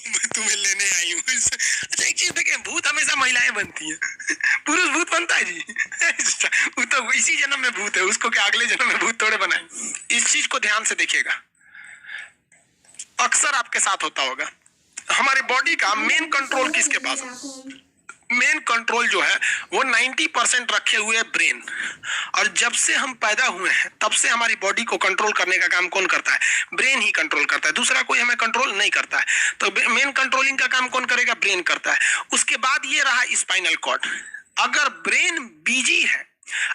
मैं तुम्हें लेने आई हूँ। अच्छा एक चीज देखें, भूत हमेशा महिलाएं बनती हैं, पुरुष भूत बनता है जी? वो तो इसी जन्म में भूत है, उसको क्या अगले जन्म में भूत थोड़े बनाए। इस चीज को ध्यान से देखिएगा, अक्सर आपके साथ होता होगा। हमारे बॉडी का मेन कंट्रोल किसके पास है? मेन कंट्रोल जो है वो 90% रखे हुए है ब्रेन। और जब से हम पैदा हुए हैं तब से हमारी बॉडी को कंट्रोल करने का काम कौन करता है? ब्रेन ही कंट्रोल करता है, दूसरा कोई हमें कंट्रोल नहीं करता है। तो मेन कंट्रोलिंग का काम कौन करेगा? ब्रेन करता है। उसके बाद ये रहा स्पाइनल कॉर्ड। अगर ब्रेन बिजी है,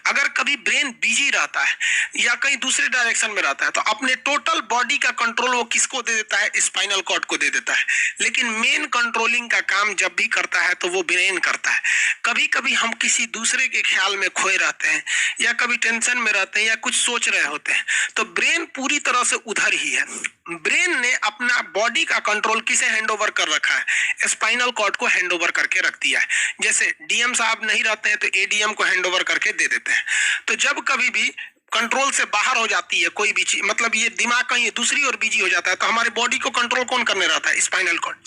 अगर कभी ब्रेन बिजी रहता है या कहीं दूसरे डायरेक्शन में रहता है, तो अपने टोटल बॉडी का कंट्रोल वो किसको दे देता है? स्पाइनल कॉर्ड को दे देता है। लेकिन मेन कंट्रोलिंग का काम जब भी करता है तो वो ब्रेन करता है। कभी कभी हम किसी दूसरे के ख्याल में खोए रहते हैं या कभी टेंशन में रहते हैं या कुछ सोच रहे होते हैं, तो ब्रेन पूरी तरह से उधर ही है। ब्रेन ने अपना बॉडी का कंट्रोल किसे हैंड ओवर कर रखा है? स्पाइनल कॉर्ड को हैंड ओवर करके रख दिया है। जैसे डीएम साहब नहीं रहते हैं तो एडीएम को हैंड ओवर करके दे देते हैं। तो जब कभी भी कंट्रोल से बाहर हो जाती है कोई भी चीज, मतलब ये दिमाग कहीं दूसरी ओर बिजी हो जाता है, तो हमारे बॉडी को कंट्रोल कौन करने रहता है? Spinal cord.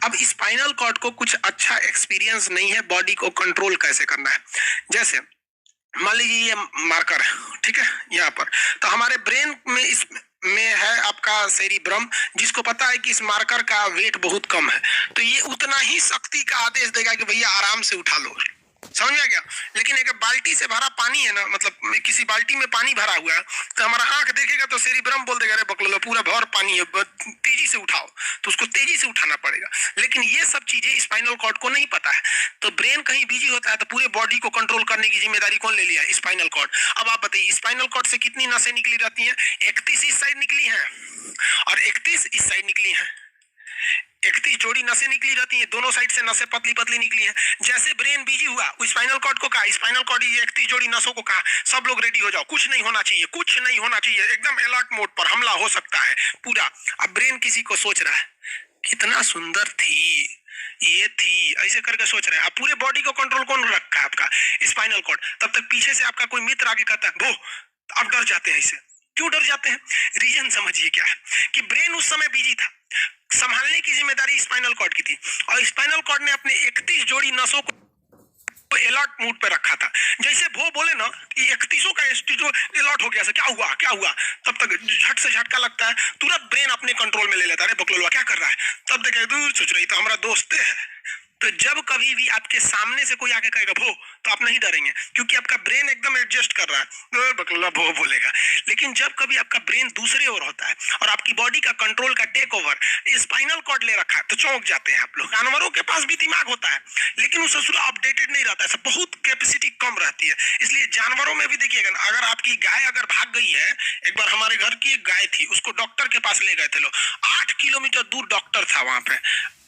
अब स्पाइनल कॉर्ड को कुछ अच्छा एक्सपीरियंस नहीं है बॉडी को कंट्रोल कैसे करना है। जैसे मान लीजिए ये मार्कर है, ठीक है, यहाँ पर, तो हमारे ब्रेन में इस में है आपका सेरिब्रम, जिसको पता है कि इस मार्कर का वेट बहुत कम है, तो ये उतना ही शक्ति का आदेश देगा कि भैया आराम से उठा लो। समझ में आ गया? लेकिन अगर बाल्टी से भरा पानी है ना, मतलब किसी बाल्टी में पानी भरा हुआ है, तो हमारा आंख देखेगा तो सेरिब्रम बोल देगा अरे बकलोला पूरा भर पानी है, तेजी से उठाओ, तो उसको तेजी से उठाना पड़ेगा। लेकिन ये सब चीजें स्पाइनल कॉर्ड को नहीं पता है, तो ब्रेन कहीं बिजी होता है तो पूरे बॉडी को कंट्रोल करने की जिम्मेदारी कौन ले लिया? Spinal cord. अब आप बताइए स्पाइनल कॉर्ड से कितनी नसें निकली रहती हैं? 31 इस साइड निकली हैं और 31 इस साइड निकली हैं। 31 जोड़ी नसें निकली रहती हैं, दोनों साइड से नसें पतली पतली निकली हैं। जैसे ब्रेन बिजी हुआ, स्पाइनल कॉर्ड को कहा, स्पाइनल कॉर्ड 31 जोड़ी नसों को कहा, सब लोग रेडी हो जाओ, कुछ नहीं होना चाहिए, कुछ नहीं होना चाहिए, एकदम अलर्ट मोड पर, हमला हो सकता है पूरा। अब ब्रेन किसी को सोच रहा है कितना सुंदर थी, ये थी, ऐसे करके सोच रहे हैं। अब पूरे बॉडी को कंट्रोल कौन रखा है? आपका स्पाइनल कॉर्ड। तब तक पीछे से आपका कोई मित्र आगे कहता है वो, अब डर जाते हैं। इससे क्यों डर जाते हैं? रीजन समझिए क्या है कि ब्रेन उस समय बिजी था, संभालने की जिम्मेदारी स्पाइनल कॉर्ड की थी, और स्पाइनल कॉर्ड ने अपने 31 जोड़ी नसों को अलर्ट मूड पे रखा था। जैसे वो बोले ना कि 31 का जो अलर्ट हो गया, क्या हुआ क्या हुआ, तब तक झट से झटका लगता है, तुरंत ब्रेन अपने कंट्रोल में ले लेता है, अरे बकलोलवा क्या कर रहा है, तब देखे दूर सोच रही तो हमारा दोस्त है। तो जब कभी भी आपके सामने से कोई आके कहेगा भो, तो आप नहीं डरेंगे, क्योंकि आपका ब्रेन एकदम एडजस्ट कर रहा है, बकलोला भो बोलेगा। लेकिन जब कभी आपका ब्रेन दूसरे ओर होता है और आपकी बॉडी का कंट्रोल का टेक ओवर स्पाइनल कॉर्ड ले रखा है, तो चौंक जाते हैं आप लोग। जानवरों के पास भी दिमाग होता है, लेकिन वो ससुरा अपडेटेड नहीं रहता है, बहुत कैपेसिटी कम रहती है। इसलिए जानवरों में भी देखिएगा, अगर आपकी गाय अगर भाग गई है, एक बार हमारे घर की एक गाय थी, उसको डॉक्टर के पास ले गए थे लोग, 8 किलोमीटर दूर डॉक्टर था वहां पे,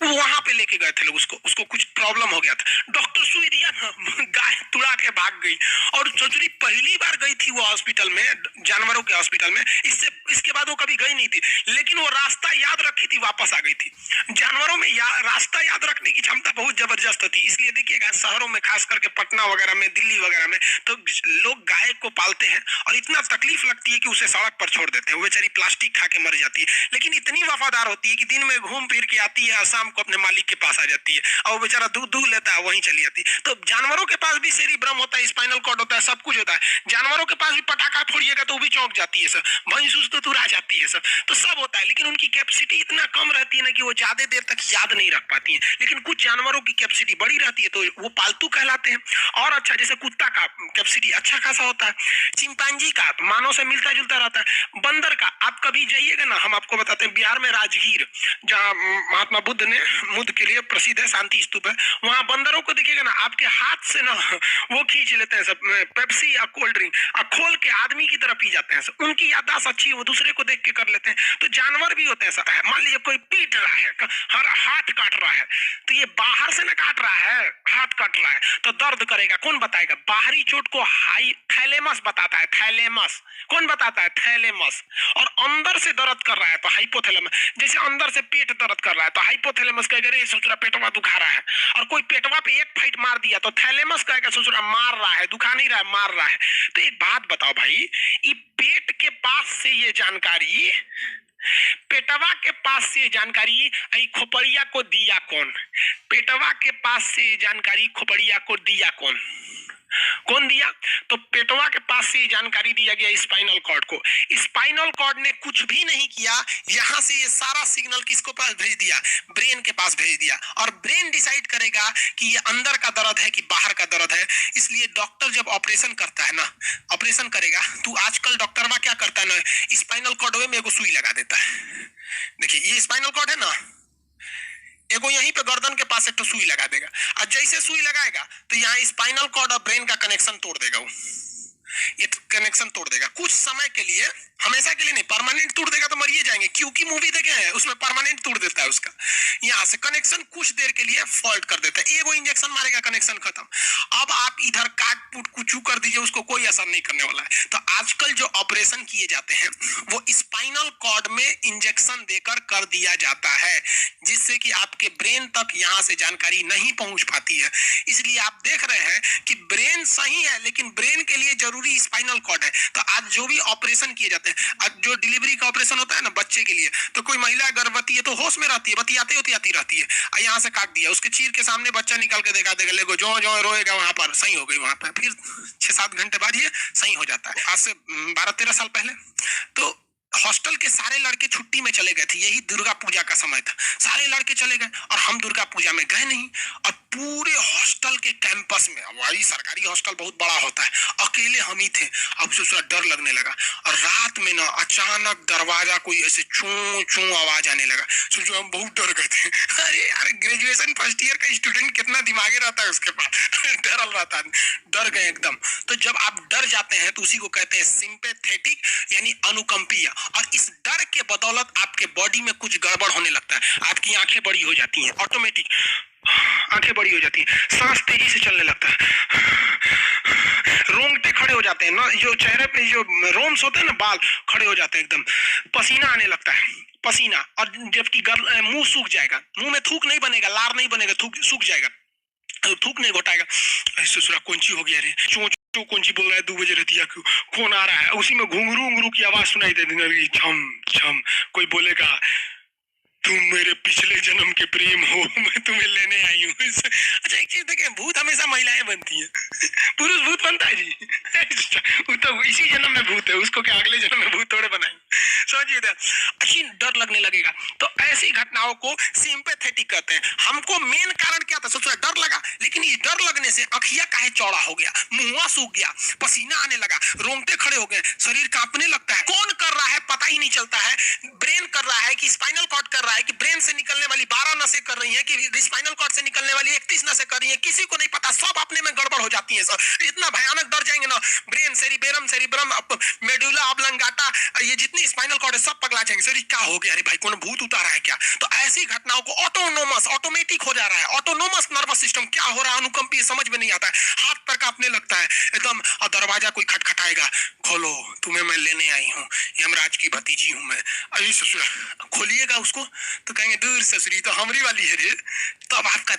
वहां पे लेके गए थे लोग, उसको कुछ प्रॉब्लम हो गया था, डॉक्टर सुई दिया ना, गाय तुड़ा के भाग गई। और चौचरी पहली बार गई थी वो हॉस्पिटल में, जानवरों के हॉस्पिटल में, इसके बाद वो कभी गई नहीं थी, लेकिन वो रास्ता याद रखी थी, वापस आ गई थी। जानवरों में रास्ता याद रखने की क्षमता बहुत जबरदस्त होती है। इसलिए देखिएगा शहरों में, खास करके पटना वगैरह में, दिल्ली वगैरह में, तो लोग गाय को पालते हैं और इतना तकलीफ लगती है कि उसे सड़क पर छोड़ देते हैं, वो बेचारी प्लास्टिक खा के मर जाती है, लेकिन इतनी वफादार होती है कि दिन में घूम फिर के आती है और शाम को अपने मालिक के पास आ जाती है, और वो बेचारा दूध दूध लेता है, वहीं चली जाती है। तो जानवरों के पास भी सेरिब्रम होता है, स्पाइनल कॉर्ड होता है, सब कुछ होता है। जानवरों के पास भी पटाखा फोड़िएगा तो वो भी चौंक जाती है, सब भैंस तो तुरा जाती है, सब तो सब होता है, लेकिन उनकी कैपेसिटी इतना कम रहती है ना कि वो ज्यादा देर तक याद नहीं रख पाती है। लेकिन कुछ जानवरों की कैपेसिटी बड़ी रहती है, तो वो पालतू कहलाते हैं। और अच्छा, जैसे कुत्ता का कैपेसिटी अच्छा खासा होता है, चिंपांजी का मानव से मिलता जुलता रहता है, बंदर का आप कभी जाइएगा ना, हम आपको बताते हैं, बिहार में राजगीर, जहाँ महात्मा बुद्ध ने बुद्ध के लिए प्रसिद्ध है, शांति स्तूप है, वहां बंदरों को देखिएगा ना, आपके हाथ से ना वो खींच लेते हैं सब पेप्सी या कोल्ड ड्रिंक, और खोल के आदमी की तरह पी जाते हैं सब। उनकी याददाश्त अच्छी है, वो दूसरे को देख के कर लेते हैं। तो जानवर भी होते हैं ऐसा है, मान लीजिए कोई पीट रहा है, हर हाथ काट रहा है, तो ये बाहर से ना काट रहा है, हाथ काट रहा है तो दर्द करेगा, कौन बताएगा? बाहरी चोट को हाई थैलेमस बताता है, थैलेमस कौन बताता है? थैलेमस। और अंदर से दर्द कर रहा है तो हाइपोथैलेमस। जैसे अंदर से पेट दर्द कर रहा है तो हाइपोथैलेमस कहेगा रे ससुरा पेटवा दुखा रहा है, और कोई पेटवा पे एक फाइट मार दिया तो थैलेमस कहेगा ससुरा मार रहा है, दुखा नहीं रहा है, मार रहा है। तो एक बात बताओ भाई, ये पेट के पास से ये जानकारी पेटवा के पास से जानकारी आई खोपड़िया को दिया कौन? पेटवा के पास से जानकारी खोपड़िया को दिया कौन? कौन दिया? तो पेटवा के पास से जानकारी दिया गया स्पाइनल कॉर्ड को। स्पाइनल कॉर्ड ने कुछ भी नहीं किया, यहां से ये सारा सिग्नल किसको पास भेज दिया? ब्रेन के पास भेज दिया। और ब्रेन डिसाइड करेगा कि ये अंदर का दर्द है कि बाहर का दर्द है। इसलिए डॉक्टर जब ऑपरेशन करता है ना, ऑपरेशन करेगा तो आजकल डॉक्टरवा क्या करता है ना, स्पाइनल कॉर्ड में एगो सुई लगा देता है। देखिए ये स्पाइनल कॉर्ड है ना, एगो यहीं पे गर्दन के पास एक तो सुई लगा देगा, और जैसे सुई लगाएगा तो यहाँ स्पाइनल कॉर्ड और ब्रेन का कनेक्शन तोड़ देगा वो। ये कनेक्शन तोड़ देगा कुछ समय के लिए, हमेशा के लिए नहीं, परमानेंट तोड़ देगा तो मरिए जाएंगे। क्योंकि मूवी देखे हैं उसमें परमानेंट तोड़ देता है उसका। यहाँ से कनेक्शन कुछ देर के लिए फॉल्ट कर देता है, एगो इंजेक्शन मारेगा कनेक्शन खत्म। अब आप इधर काट पुट कुचू कर दीजिए, उसको कोई असर नहीं करने वाला है। तो आजकल जो ऑपरेशन किए जाते हैं वो स्पाइनल कॉर्ड में इंजेक्शन देकर कर दिया जाता है, जिससे कि आपके ब्रेन तक यहाँ से जानकारी नहीं पहुंच पाती है। इसलिए आप देख रहे हैं कि ब्रेन सही है लेकिन ब्रेन के लिए जरूरी स्पाइनल कॉर्ड है। तो आज जो भी ऑपरेशन किए जाते हैं, आज जो डिलीवरी का ऑपरेशन होता है ना बच्चे के लिए, तो कोई महिला गर्भवती है तो होश में रहती है, बतियाते होती आती रहती है, यहाँ से काट दिया, उसके चीर के सामने बच्चा निकाल के देखा देगा, लेगो जो जो रोएगा वहां पर सही हो गई, वहां पर फिर 6-7 घंटे बाद ये सही हो जाता है। आज से 12-13 साल पहले तो हॉस्टल के सारे लड़के छुट्टी में चले गए थे, यही दुर्गा पूजा का समय था, सारे लड़के चले गए और हम दुर्गा पूजा में गए नहीं। और पूरे हॉस्टल के कैंपस में, वही सरकारी हॉस्टल बहुत बड़ा होता है, अकेले हम ही थे। अब सोचा डर लगने लगा, और रात में ना अचानक दरवाजा कोई ऐसे चू चू आवाज आने लगा। सोचो हम बहुत डर गए थे। अरे यार ग्रेजुएशन फर्स्ट ईयर का स्टूडेंट कितना दिमागी रहता है उसके पास, डर रहता है, डर गए एकदम। तो जब आप डर जाते हैं तो उसी को कहते हैं सिंपैथेटिक यानी अनुकंपीय। और इस डर के बदौलत आपके बॉडी में कुछ गड़बड़ होने लगता है, आपकी आंखें बड़ी हो जाती हैं, ऑटोमेटिक आंखें बड़ी हो जाती हैं, सांस तेजी से चलने लगता है, रोंगटे खड़े हो जाते हैं ना, जो चेहरे पे जो रोम्स होते हैं ना, बाल खड़े हो जाते हैं एकदम, पसीना आने लगता है, पसीना। और जबकि मुंह सूख जाएगा, मुंह में थूक नहीं बनेगा, लार नहीं बनेगा, थूक सूख जाएगा, थूक नहीं घोटाएगा। ऐसे सुरा कौन सी हो गया रे, चो चो कौन सी बोल रहा है 2 बजे रहती है, कौन आ रहा है, उसी में घुंघरू घुंघरू की आवाज सुनाई दे देगी, छम छम, कोई बोलेगा तुम मेरे पिछले जन्म के प्रेम हो, मैं तुम्हें लेने आई हूँ। अच्छा एक चीज देखें, भूत हमेशा महिलाएं बनती हैं, पुरुष भूत बनता है जी। वो तो इसी जन्म में भूत है, उसको क्या अगले जन्म में भूत थोड़े बनाएंगे, समझिए। अच्छी डर लगने लगेगा। तो ऐसी घटनाओं को सिंपैथेटिक कहते हैं। हमको मेन कारण क्या था, सोचो डर लगा, लेकिन इस डर लगने से अखिया काहे चौड़ा हो गया, मुंह सूख गया, पसीना आने लगा, रोंगटे खड़े हो गए, शरीर कांपने लगता है। कौन कर रहा है पता ही नहीं चलता है, ब्रेन कर रहा है कि स्पाइनल कॉर्ड कर रहा है कि ब्रेन से निकलने वाली 12 नसें कर रही हैं कि स्पाइनल कॉर्ड से निकलने वाली 31 नसें कर रही हैं, किसी को नहीं पता, सब अपने में गड़बड़ हो जाती है। सर इतना भयानक डर जाएंगे ना, ब्रेन, सेरिब्रम, मेडुला ऑब्लंगाटा, ये जितनी स्पाइनल कॉर्ड है सब पगला जाएंगे। सर क्या हो गया, अरे भाई कौन भूत उतारा है क्या? तो ऐसी घटनाओं को ऑटोनोमस, ऑटोमेटिक हो जा रहा है, ऑटोनोमस नर्वस सिस्टम क्या हो रहा है, अनुकंपी, समझ में नहीं आता है, हाथ पर कांपने लगता है एकदम। और दरवाजा कोई खटखटाएगा, खोलो तुम्हें मैं लेने आई हूँ, यमराज की भतीजी हूँ मैं। अरे ससुर खोलिएगा उसको तो कहेंगे दूर ससुरी तो हमरी वाली है रे, तब आपका